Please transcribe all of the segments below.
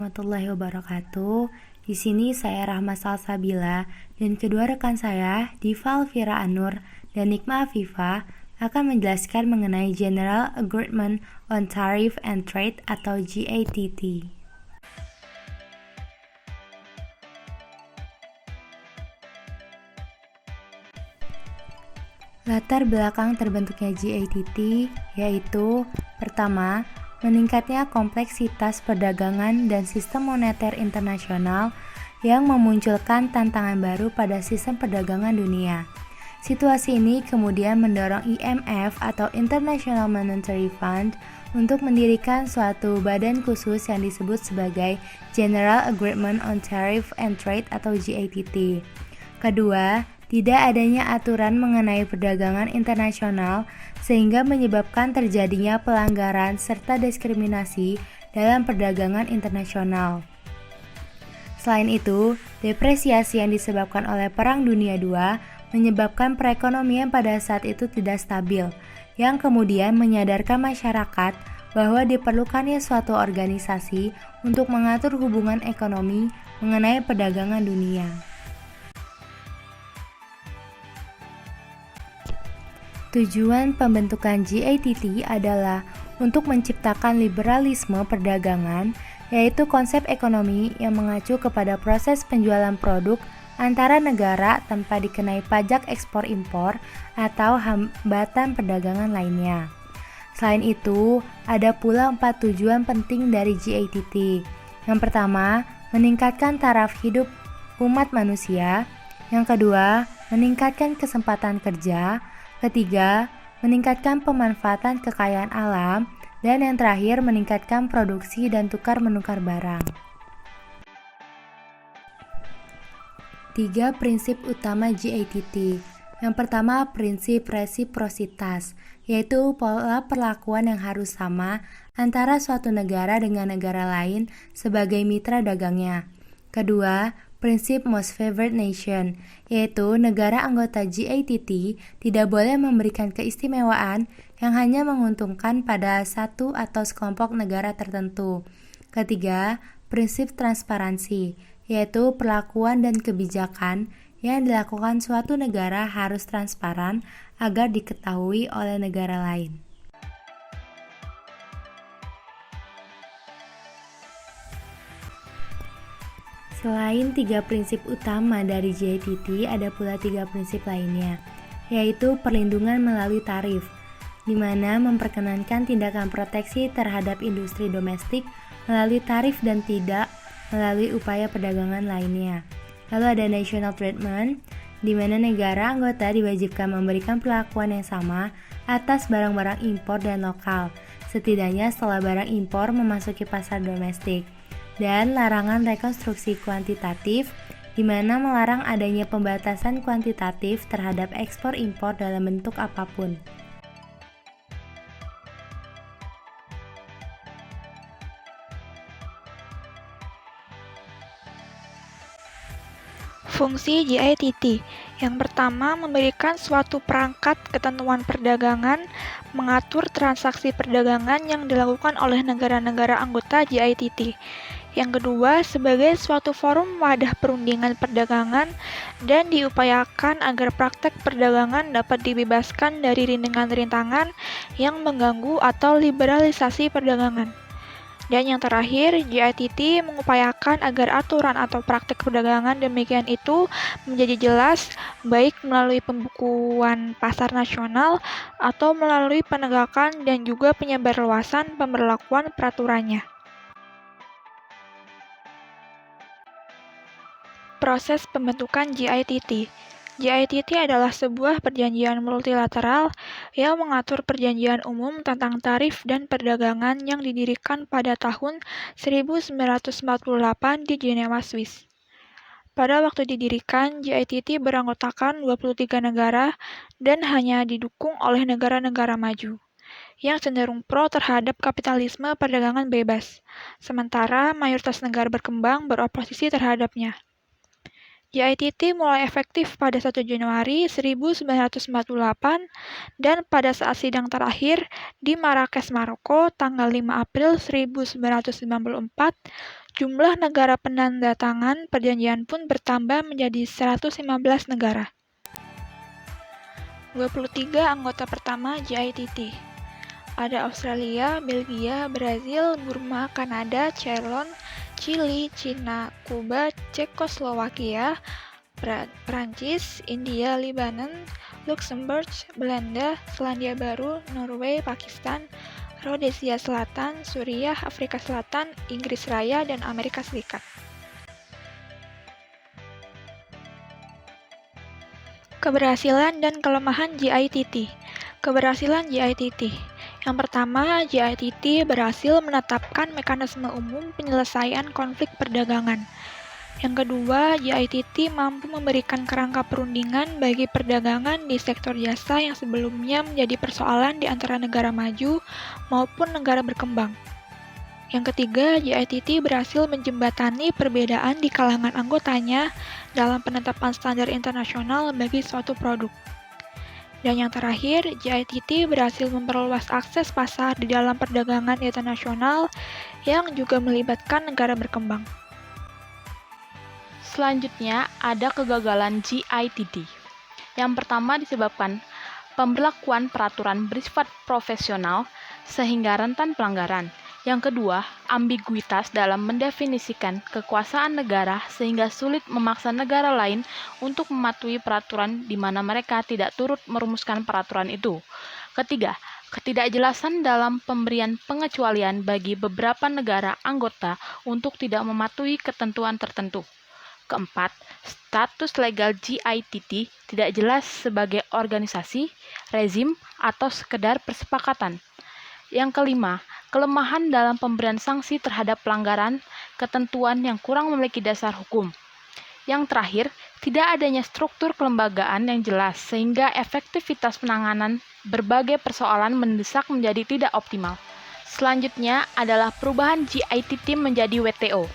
Warahmatullahi wabarakatuh. Di sini saya Rahma Salsabila dan kedua rekan saya, Diva Alfira Anur dan Nikma Afifa, akan menjelaskan mengenai General Agreement on Tariff and Trade atau GATT. Latar belakang terbentuknya GATT yaitu pertama, meningkatnya kompleksitas perdagangan dan sistem moneter internasional yang memunculkan tantangan baru pada sistem perdagangan dunia. Situasi ini kemudian mendorong IMF atau International Monetary Fund untuk mendirikan suatu badan khusus yang disebut sebagai General Agreement on Tariff and Trade atau GATT. Kedua, tidak adanya aturan mengenai perdagangan internasional sehingga menyebabkan terjadinya pelanggaran serta diskriminasi dalam perdagangan internasional. Selain itu, depresiasi yang disebabkan oleh Perang Dunia II menyebabkan perekonomian pada saat itu tidak stabil, yang kemudian menyadarkan masyarakat bahwa diperlukannya suatu organisasi untuk mengatur hubungan ekonomi mengenai perdagangan dunia. Tujuan pembentukan GATT adalah untuk menciptakan liberalisme perdagangan, yaitu konsep ekonomi yang mengacu kepada proses penjualan produk antara negara tanpa dikenai pajak ekspor-impor atau hambatan perdagangan lainnya. Selain itu, ada pula 4 tujuan penting dari GATT. Yang pertama, meningkatkan taraf hidup umat manusia. Yang kedua, meningkatkan kesempatan kerja. Ketiga, meningkatkan pemanfaatan kekayaan alam. Dan yang terakhir, meningkatkan produksi dan tukar-menukar barang. 3 prinsip utama GATT. Yang pertama, prinsip resiprositas, yaitu pola perlakuan yang harus sama antara suatu negara dengan negara lain sebagai mitra dagangnya. Kedua, prinsip most favored nation, yaitu negara anggota GATT tidak boleh memberikan keistimewaan yang hanya menguntungkan pada satu atau sekelompok negara tertentu. Ketiga, prinsip transparansi, yaitu perlakuan dan kebijakan yang dilakukan suatu negara harus transparan agar diketahui oleh negara lain. Selain 3 prinsip utama dari GATT, ada pula 3 prinsip lainnya, yaitu perlindungan melalui tarif, di mana memperkenankan tindakan proteksi terhadap industri domestik melalui tarif dan tidak melalui upaya perdagangan lainnya. Lalu ada national treatment, di mana negara anggota diwajibkan memberikan perlakuan yang sama atas barang-barang impor dan lokal, setidaknya setelah barang impor memasuki pasar domestik. Dan larangan rekonstruksi kuantitatif, di mana melarang adanya pembatasan kuantitatif terhadap ekspor-impor dalam bentuk apapun. Fungsi GATT yang pertama, memberikan suatu perangkat ketentuan perdagangan, mengatur transaksi perdagangan yang dilakukan oleh negara-negara anggota GATT. Yang kedua, sebagai suatu forum wadah perundingan perdagangan dan diupayakan agar praktek perdagangan dapat dibebaskan dari rintangan-rintangan yang mengganggu atau liberalisasi perdagangan. Dan yang terakhir, GATT mengupayakan agar aturan atau praktek perdagangan demikian itu menjadi jelas, baik melalui pembukuan pasar nasional atau melalui penegakan dan juga penyebarluasan pemberlakuan peraturannya. Proses pembentukan GATT. GATT adalah sebuah perjanjian multilateral yang mengatur perjanjian umum tentang tarif dan perdagangan yang didirikan pada tahun 1948 di Jenewa, Swiss. Pada waktu didirikan, GATT beranggotakan 23 negara dan hanya didukung oleh negara-negara maju, yang cenderung pro terhadap kapitalisme perdagangan bebas, sementara mayoritas negara berkembang beroposisi terhadapnya. JITT mulai efektif pada 1 Januari 1948 dan pada saat sidang terakhir di Marrakesh, Maroko, tanggal 5 April 1994, jumlah negara penandatangan perjanjian pun bertambah menjadi 115 negara. 23 anggota pertama JITT. Ada Australia, Belgia, Brazil, Burma, Kanada, Ceylon, Chili, Cina, Kuba, Cekoslowakia, Prancis, India, Lebanon, Luxembourg, Belanda, Selandia Baru, Norway, Pakistan, Rhodesia Selatan, Suriah, Afrika Selatan, Inggris Raya, dan Amerika Serikat. Keberhasilan dan kelemahan JITT. Keberhasilan JITT. Yang pertama, JITT berhasil menetapkan mekanisme umum penyelesaian konflik perdagangan. Yang kedua, JITT mampu memberikan kerangka perundingan bagi perdagangan di sektor jasa yang sebelumnya menjadi persoalan di antara negara maju maupun negara berkembang. Yang ketiga, JITT berhasil menjembatani perbedaan di kalangan anggotanya dalam penetapan standar internasional bagi suatu produk. Dan yang terakhir, JITT berhasil memperluas akses pasar di dalam perdagangan internasional yang juga melibatkan negara berkembang. Selanjutnya, ada kegagalan JITT. Yang pertama disebabkan pemberlakuan peraturan bersifat profesional sehingga rentan pelanggaran. Yang kedua, ambiguitas dalam mendefinisikan kekuasaan negara sehingga sulit memaksa negara lain untuk mematuhi peraturan di mana mereka tidak turut merumuskan peraturan itu. Ketiga, ketidakjelasan dalam pemberian pengecualian bagi beberapa negara anggota untuk tidak mematuhi ketentuan tertentu. Keempat, status legal JITT tidak jelas sebagai organisasi, rezim, atau sekedar persepakatan. Yang kelima, kelemahan dalam pemberian sanksi terhadap pelanggaran ketentuan yang kurang memiliki dasar hukum. Yang terakhir, tidak adanya struktur kelembagaan yang jelas sehingga efektivitas penanganan berbagai persoalan mendesak menjadi tidak optimal. Selanjutnya adalah perubahan JITT menjadi WTO.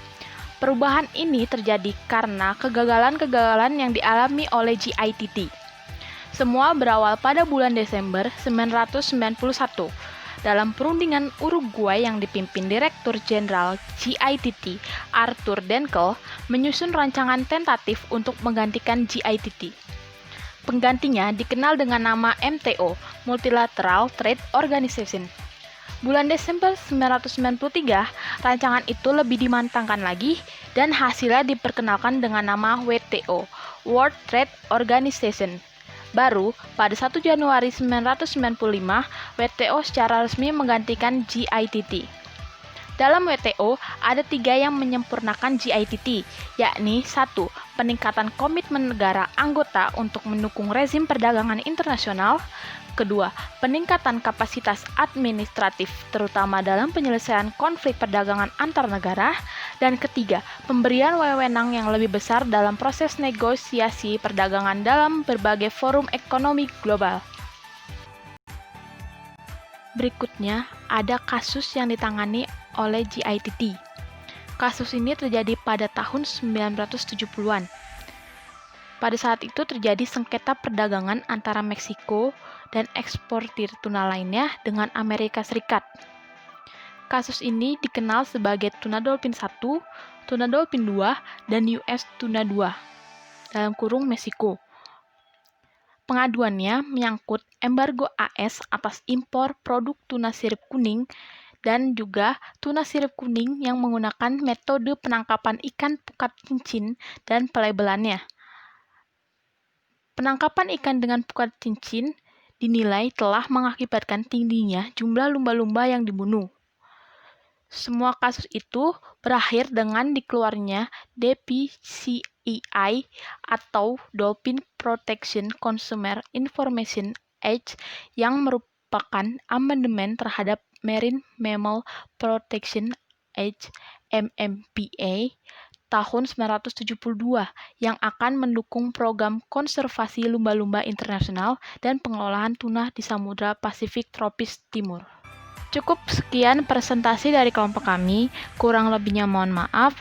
Perubahan ini terjadi karena kegagalan-kegagalan yang dialami oleh JITT. Semua berawal pada bulan Desember 1991. Dalam perundingan Uruguay yang dipimpin Direktur Jenderal JITT, Arthur Denkel, menyusun rancangan tentatif untuk menggantikan JITT. Penggantinya dikenal dengan nama MTO, Multilateral Trade Organization. Bulan Desember 1993, rancangan itu lebih dimantapkan lagi dan hasilnya diperkenalkan dengan nama WTO, World Trade Organization. Baru pada 1 Januari 1995, WTO secara resmi menggantikan JITT. Dalam WTO, ada 3 yang menyempurnakan JITT, yakni 1. Peningkatan komitmen negara anggota untuk mendukung rezim perdagangan internasional. Kedua, peningkatan kapasitas administratif terutama dalam penyelesaian konflik perdagangan antar negara. Dan ketiga, pemberian wewenang yang lebih besar dalam proses negosiasi perdagangan dalam berbagai forum ekonomi global. Berikutnya, ada kasus yang ditangani oleh JITT. Kasus ini terjadi pada tahun 1970-an. Pada saat itu terjadi sengketa perdagangan antara Meksiko dan eksportir tuna lainnya dengan Amerika Serikat. Kasus ini dikenal sebagai Tuna Dolphin 1, Tuna Dolphin 2, dan US Tuna 2 dalam kurung Meksiko. Pengaduannya menyangkut embargo AS atas impor produk tuna sirip kuning dan juga tuna sirip kuning yang menggunakan metode penangkapan ikan pukat cincin dan pelabelannya. Penangkapan ikan dengan pukat cincin dinilai telah mengakibatkan tingginya jumlah lumba-lumba yang dibunuh. Semua kasus itu berakhir dengan dikeluarnya DPCI atau Dolphin Protection Consumer Information Act yang merupakan amandemen terhadap Marine Mammal Protection Act (MMPA) tahun 1972 yang akan mendukung program konservasi lumba-lumba internasional dan pengelolaan tuna di Samudra Pasifik Tropis Timur. Cukup sekian presentasi dari kelompok kami, kurang lebihnya mohon maaf.